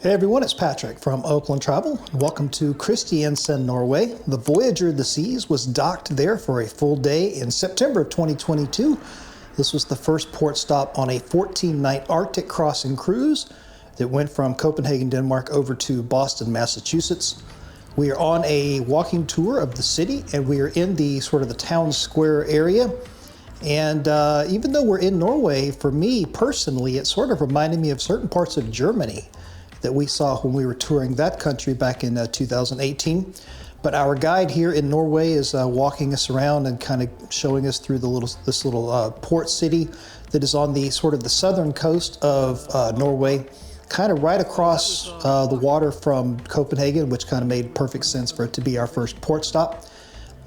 Hey everyone, it's Patrick from Oakland Travel. Welcome to Kristiansand Norway. The Voyager of the Seas was docked there for a full day in September of 2022. This was the first port stop on a 14-night Arctic crossing cruise that went from Copenhagen, Denmark over to Boston, Massachusetts. We are on a walking tour of the city and we are in the sort of the town square area. And even though we're in Norway, for me personally, it sort of reminded me of certain parts of Germany that we saw when we were touring that country back in 2018. But our guide here in Norway is walking us around and kind of showing us through this little port city that is on the sort of the southern coast of Norway, kind of right across the water from Copenhagen, which kind of made perfect sense for it to be our first port stop.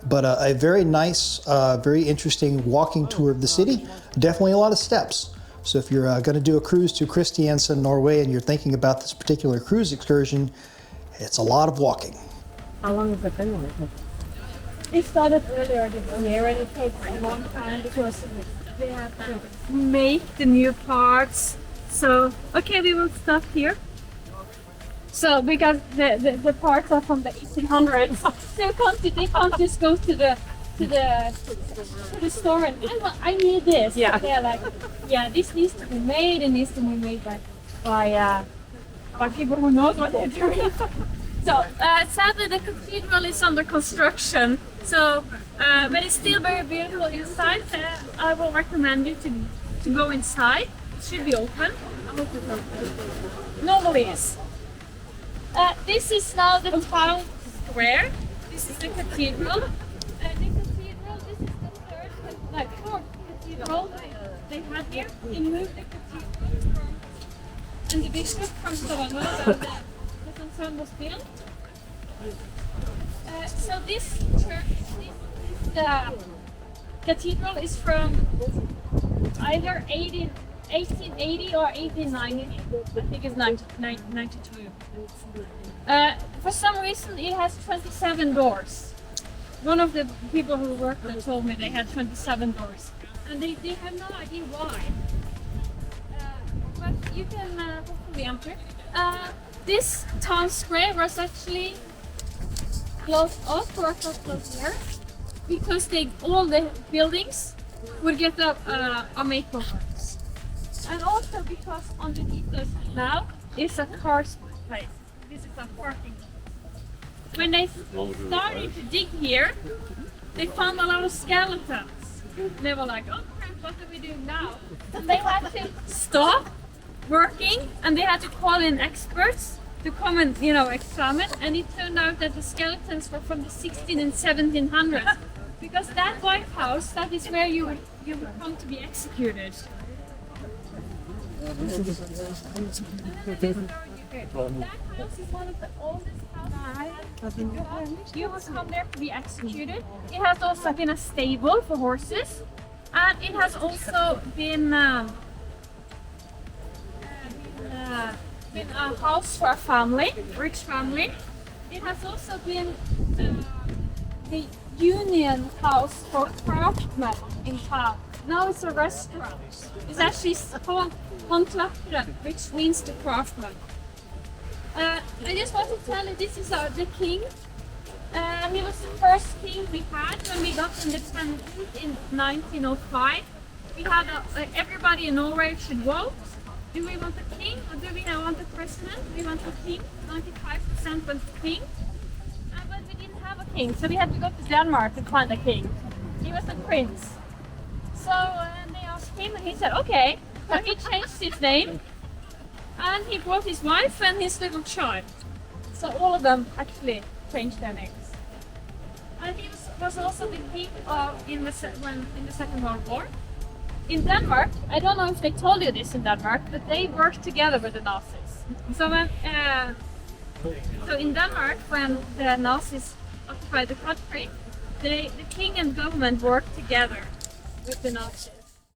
But a very nice, very interesting walking tour of the city. Definitely a lot of steps. So if you're going to do a cruise to Kristiansand, Norway, and you're thinking about this particular cruise excursion, it's a lot of walking. How long has it been like this? It started earlier this year and it takes a long time because they have to make the new parts. So, okay, we will stop here. So, because the parts are from the 1800s, so they can't just go to the store and I need this. Yeah. They're like, yeah, this needs to be made. It needs to be made by people who know what they're doing. So sadly, the cathedral is under construction. So, but it's still very beautiful inside. I will recommend you to go inside. It should be open. I hope it's open. Normally is. This is now the town square. This is the cathedral. Fourth cathedral they had here. They moved the cathedral and the bishop from Stavanger, the concern was built. So this church, the cathedral is from either 1880 or 1890. I think it's 1992. For some reason it has 27 doors. One of the people who worked there told me they had 27 doors, and they have no idea why. But you can hopefully enter. This town square was actually closed off for a couple of years because all the buildings would get a makeover. And also because underneath us now is a car place. This is a parking lot. When they started to dig here, they found a lot of skeletons. They were like, oh crap, what are we doing now? So they had to stop working and they had to call in experts to come and, examine. And it turned out that the skeletons were from the 16 and 1700s. Because that White House, that is where you would come to be executed. That house is one of the oldest houses. You will come there to be executed. It has also been a stable for horses, and it has also been a house for a family, rich family. It has also been the union house for craftsmen in town. Now it's a restaurant. It's actually called Håndverkere, which means the craftsman. I just want to tell you, this is the king. He was the first king we had when we got independent in 1905. We had everybody in Norway should vote. Do we want a king or do we want a president? We want a king. 95% went for king. But we didn't have a king, so we had to go to Denmark to find a king. He was a prince. So they asked him and he said, okay. So he changed his name. And he brought his wife and his little child. So all of them actually changed their names. And he was also the king in the Second World War. In Denmark, I don't know if they told you this in Denmark, but they worked together with the Nazis. So in Denmark, when the Nazis occupied the country, the king and government worked together with the Nazis.